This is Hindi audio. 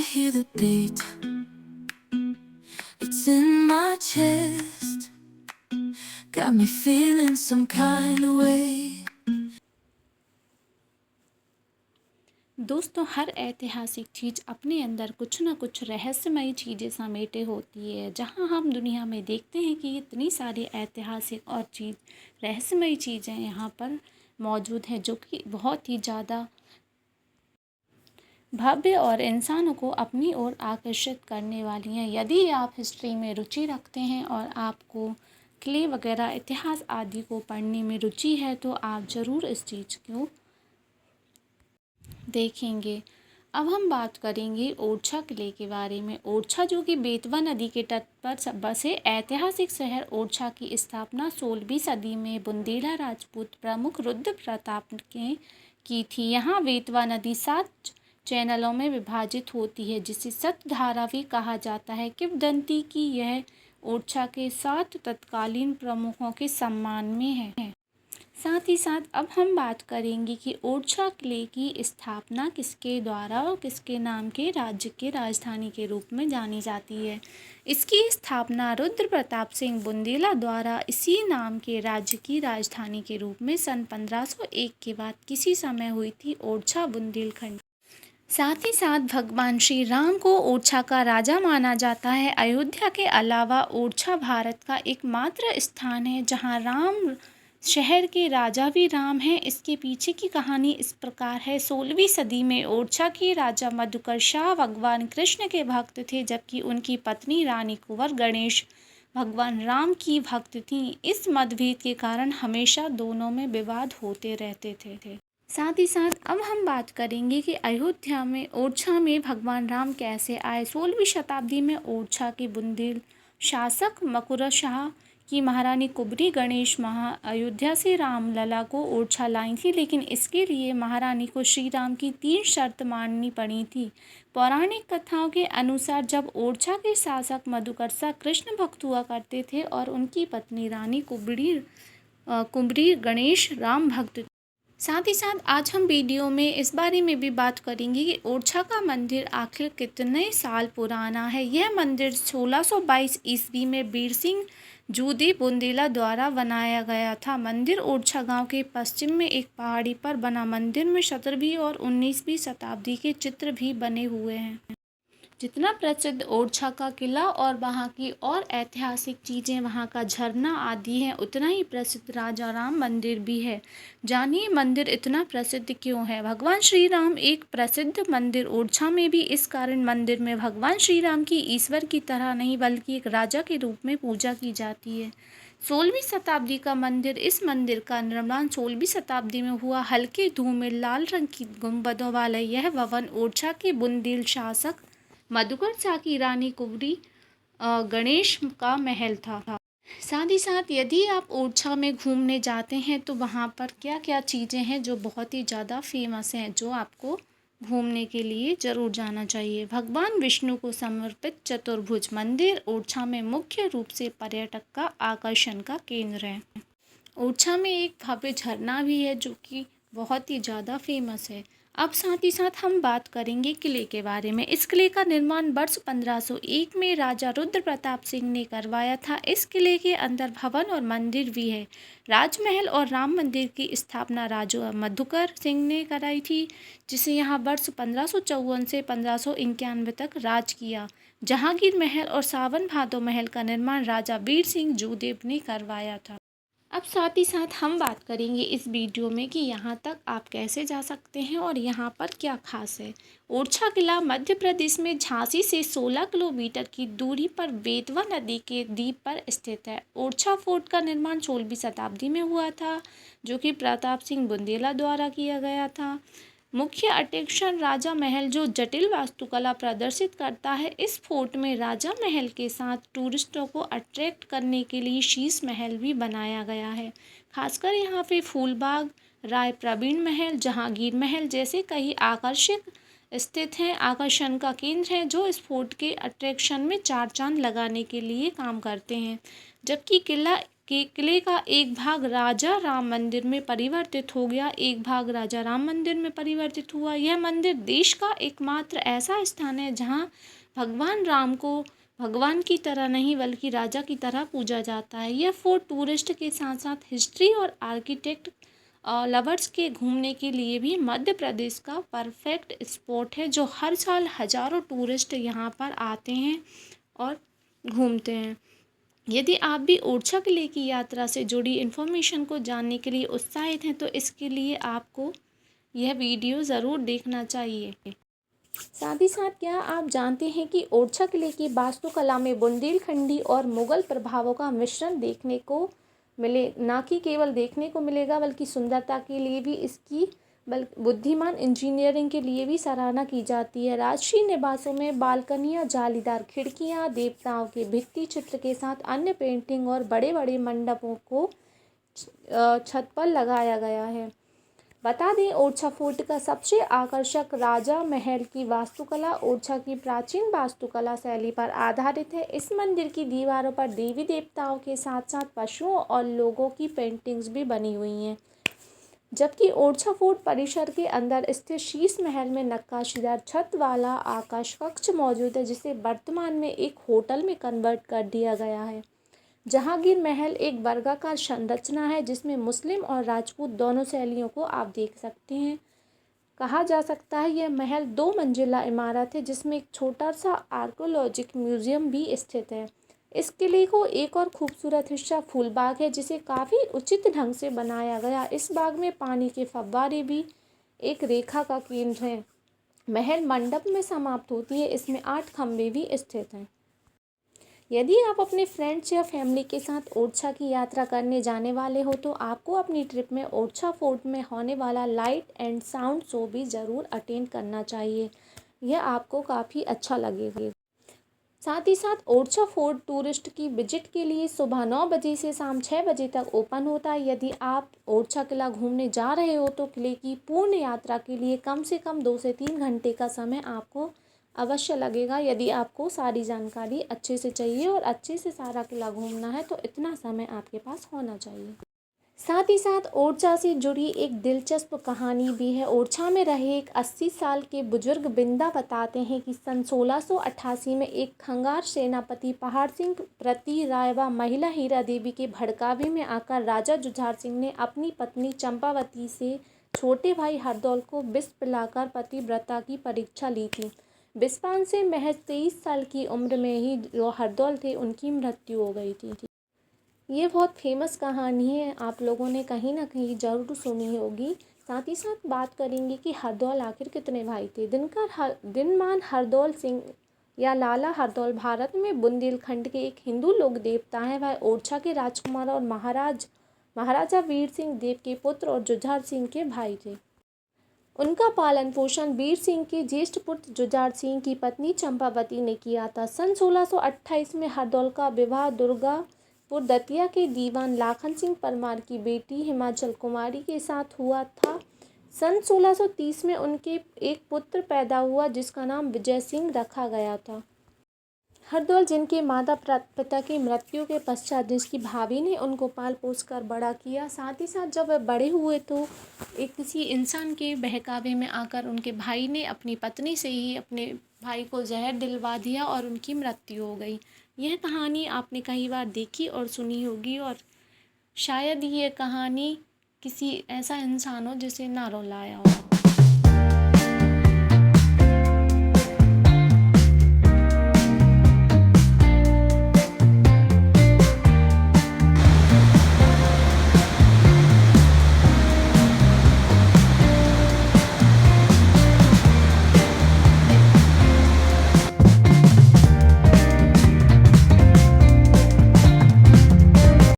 hear the beat, it's in my chest, got me feeling some kind of way. दोस्तों, हर ऐतिहासिक चीज़ अपने अंदर कुछ न कुछ रहस्यमयी चीज़ें समेटे होती है। जहाँ हम दुनिया में देखते हैं कि इतनी सारी ऐतिहासिक और रहस्यमयी चीज़ें यहाँ पर मौजूद हैं, जो कि बहुत ही ज़्यादा भव्य और इंसानों को अपनी ओर आकर्षित करने वाली हैं। यदि आप हिस्ट्री में रुचि रखते हैं और आपको किले वगैरह इतिहास आदि को पढ़ने में रुचि है, तो आप ज़रूर इस चीज़ को देखेंगे। अब हम बात करेंगे ओरछा किले के बारे में। ओरछा, जो कि बेतवा नदी के तट पर बसे ऐतिहासिक शहर ओरछा की स्थापना 16वीं सदी में बुंदेला राजपूत प्रमुख रुद्र प्रताप ने की थी। यहाँ बेतवा नदी 7 चैनलों में विभाजित होती है, जिसे सतधारा भी कहा जाता है। किंवदंती की यह ओरछा के 7 तत्कालीन प्रमुखों के सम्मान में है। साथ ही साथ अब हम बात करेंगे कि ओरछा किले की स्थापना किसके द्वारा और किसके नाम के राज्य के राजधानी के रूप में जानी जाती है। इसकी स्थापना रुद्र प्रताप सिंह बुंदेला द्वारा इसी नाम के राज्य की राजधानी के रूप में सन 1501 के बाद किसी समय हुई थी, ओरछा बुंदेलखंड। साथ ही साथ भगवान श्री राम को ओरछा का राजा माना जाता है। अयोध्या के अलावा ओरछा भारत का एकमात्र स्थान है जहां राम शहर के राजा भी राम हैं। इसके पीछे की कहानी इस प्रकार है। 16वीं सदी में ओरछा के राजा मधुकर शाह भगवान कृष्ण के भक्त थे, जबकि उनकी पत्नी रानी कुंवर गणेश भगवान राम की भक्त थीं। इस मतभेद के कारण हमेशा दोनों में विवाद होते रहते थे। साथ ही साथ अब हम बात करेंगे कि अयोध्या में ओरछा में भगवान राम कैसे आए। 16वीं शताब्दी में ओरछा के बुंदेल शासक मकुर शाह की महारानी कुबरी गणेश अयोध्या से रामलला को ओरछा लाई थी, लेकिन इसके लिए महारानी को श्री राम की 3 शर्त माननी पड़ी थी। पौराणिक कथाओं के अनुसार जब ओरछा के शासक मधुकर शाह कृष्ण भक्त हुआ करते थे और उनकी पत्नी रानी कुबरी गणेश राम भक्त। साथ ही साथ आज हम वीडियो में इस बारे में भी बात करेंगे कि ओरछा का मंदिर आखिर कितने साल पुराना है। यह मंदिर 1622 ईस्वी में वीर सिंह जूदे बुंदेला द्वारा बनाया गया था। मंदिर ओरछा गांव के पश्चिम में एक पहाड़ी पर बना। मंदिर में 17वीं और 19वीं शताब्दी के चित्र भी बने हुए हैं। जितना प्रसिद्ध ओरछा का किला और वहाँ की और ऐतिहासिक चीज़ें, वहाँ का झरना आदि हैं, उतना ही प्रसिद्ध राजा राम मंदिर भी है। जानिए मंदिर इतना प्रसिद्ध क्यों है। भगवान श्री राम एक प्रसिद्ध मंदिर ओरछा में भी इस कारण मंदिर में भगवान श्री राम की ईश्वर की तरह नहीं बल्कि एक राजा के रूप में पूजा की जाती है। 16वीं शताब्दी का मंदिर। इस मंदिर का निर्माण 16वीं शताब्दी में हुआ। हल्के धूमिल लाल रंग की गुंबदों वाला यह भवन ओरछा के बुंदेल शासक मधुकर शाह की रानी कुंवरी गणेश का महल था। साथ ही साथ यदि आप ओरछा में घूमने जाते हैं तो वहाँ पर क्या क्या चीज़ें हैं जो बहुत ही ज़्यादा फेमस हैं, जो आपको घूमने के लिए ज़रूर जाना चाहिए। भगवान विष्णु को समर्पित चतुर्भुज मंदिर ओरछा में मुख्य रूप से पर्यटक का आकर्षण का केंद्र है। ओरछा में एक भव्य झरना भी है जो कि बहुत ही ज़्यादा फेमस है। अब साथ ही साथ हम बात करेंगे किले के बारे में। इस किले का निर्माण वर्ष 1501 में राजा रुद्र प्रताप सिंह ने करवाया था। इस किले के अंदर भवन और मंदिर भी है। राजमहल और राम मंदिर की स्थापना राजा मधुकर सिंह ने कराई थी, जिसे यहाँ वर्ष 1554 से 1591 तक राज किया। जहांगीर महल और सावन भादो महल का निर्माण राजा वीर सिंह जूदेव ने करवाया था। अब साथ ही साथ हम बात करेंगे इस वीडियो में कि यहाँ तक आप कैसे जा सकते हैं और यहाँ पर क्या खास है। ओरछा किला मध्य प्रदेश में झांसी से 16 किलोमीटर की दूरी पर बेतवा नदी के द्वीप पर स्थित है। ओरछा फोर्ट का निर्माण 16वीं शताब्दी में हुआ था, जो कि प्रताप सिंह बुंदेला द्वारा किया गया था। मुख्य आकर्षण राजा महल, जो जटिल वास्तुकला प्रदर्शित करता है। इस फोर्ट में राजा महल के साथ टूरिस्टों को अट्रैक्ट करने के लिए शीश महल भी बनाया गया है। खासकर यहाँ पे फूलबाग, राय प्रवीण महल, जहांगीर महल जैसे कई आकर्षक स्थित हैं, आकर्षण का केंद्र हैं, जो इस फोर्ट के अट्रैक्शन में चार चांद लगाने के लिए काम करते हैं। जबकि किला के किले का एक भाग राजा राम मंदिर में परिवर्तित हो गया। एक भाग राजा राम मंदिर में परिवर्तित हुआ। यह मंदिर देश का एकमात्र ऐसा स्थान है जहां भगवान राम को भगवान की तरह नहीं बल्कि राजा की तरह पूजा जाता है। यह फोर्ट टूरिस्ट के साथ साथ हिस्ट्री और आर्किटेक्ट लवर्स के घूमने के लिए भी मध्य प्रदेश का परफेक्ट स्पॉट है, जो हर साल हजारों टूरिस्ट यहाँ पर आते हैं और घूमते हैं। यदि आप भी ओरछा किले की यात्रा से जुड़ी इन्फॉर्मेशन को जानने के लिए उत्साहित हैं तो इसके लिए आपको यह वीडियो ज़रूर देखना चाहिए। साथ ही साथ क्या आप जानते हैं कि ओरछा किले की वास्तुकला में बुंदेलखंडी और मुगल प्रभावों का मिश्रण देखने को मिले, ना कि केवल देखने को मिलेगा बल्कि सुंदरता के लिए भी इसकी बुद्धिमान इंजीनियरिंग के लिए भी सराहना की जाती है। राजकीय निवासों में बालकनियाँ, जालीदार खिड़कियाँ, देवताओं के भित्ति चित्र के साथ अन्य पेंटिंग और बड़े बड़े मंडपों को छत पर लगाया गया है। बता दें, ओरछा फोर्ट का सबसे आकर्षक राजा महल की वास्तुकला ओरछा की प्राचीन वास्तुकला शैली पर आधारित है। इस मंदिर की दीवारों पर देवी देवताओं के साथ साथ पशुओं और लोगों की पेंटिंग्स भी बनी हुई हैं, जबकि ओरछा फोर्ट परिसर के अंदर स्थित शीश महल में नक्काशीदार छत वाला आकाश कक्ष मौजूद है, जिसे वर्तमान में एक होटल में कन्वर्ट कर दिया गया है। जहांगीर महल एक वर्गाकार संरचना है जिसमें मुस्लिम और राजपूत दोनों शैलियों को आप देख सकते हैं। कहा जा सकता है यह महल 2 मंजिला इमारत है जिसमें एक छोटा सा आर्कोलॉजिकल म्यूजियम भी स्थित है। इस किले को एक और खूबसूरत हिस्सा फूलबाग है जिसे काफ़ी उचित ढंग से बनाया गया। इस बाग में पानी के फव्वारे भी एक रेखा का केंद्र है। महल मंडप में समाप्त होती है। इसमें 8 खंभे भी स्थित हैं। यदि आप अपने फ्रेंड्स या फैमिली के साथ ओरछा की यात्रा करने जाने वाले हो तो आपको अपनी ट्रिप में ओरछा फोर्ट में होने वाला लाइट एंड साउंड शो भी ज़रूर अटेंड करना चाहिए। यह आपको काफ़ी अच्छा लगेगा। साथ ही साथ ओरछा फोर्ट टूरिस्ट की विजिट के लिए सुबह 9 बजे से शाम 6 बजे तक ओपन होता है। यदि आप ओरछा किला घूमने जा रहे हो तो किले की पूर्ण यात्रा के लिए कम से कम 2 से 3 घंटे का समय आपको अवश्य लगेगा। यदि आपको सारी जानकारी अच्छे से चाहिए और अच्छे से सारा किला घूमना है तो इतना समय आपके पास होना चाहिए। साथ ही साथ ओरछा से जुड़ी एक दिलचस्प कहानी भी है। ओरछा में रहे एक 80 साल के बुजुर्ग बिंदा बताते हैं कि सन 1688 में एक खंगार सेनापति पहाड़ सिंह प्रति राय व महिला हीरा देवी के भड़कावे में आकर राजा जुझार सिंह ने अपनी पत्नी चंपावती से छोटे भाई हरदौल को विष पिलाकर पतिव्रता की परीक्षा ली थी। विषपान से महज 23 साल की उम्र में ही जो हरदौल थे उनकी मृत्यु हो गई थी। ये बहुत फेमस कहानी है, आप लोगों ने कहीं ना कहीं ज़रूर सुनी होगी। साथ ही साथ बात करेंगे कि हरदौल आखिर कितने भाई थे। दिनमान हरदौल सिंह या लाला हरदौल भारत में बुंदेलखंड के एक हिंदू लोक देवता हैं। वह ओरछा के राजकुमार और महाराजा वीर सिंह देव के पुत्र और जुझार सिंह के भाई थे। उनका पालन पोषण वीर सिंह के ज्येष्ठ पुत्र जुझार सिंह की पत्नी चंपावती ने किया था। सन 1628 में हरदौल का विवाह दुर्गापुर दतिया के दीवान लाखन सिंह परमार की बेटी हिमाचल कुमारी के साथ हुआ था। सन 1630 में उनके एक पुत्र पैदा हुआ जिसका नाम विजय सिंह रखा गया था। हरदौल जिनके माता पिता की मृत्यु के पश्चात जिसकी भाभी ने उनको पाल पोस कर बड़ा किया। साथ ही साथ जब वह बड़े हुए तो एक किसी इंसान के बहकावे में आकर उनके भाई ने अपनी पत्नी से ही अपने भाई को जहर दिलवा दिया और उनकी मृत्यु हो गई। यह कहानी आपने कई बार देखी और सुनी होगी और शायद ये कहानी किसी ऐसा इंसान हो जिसे ना रुलाया हो।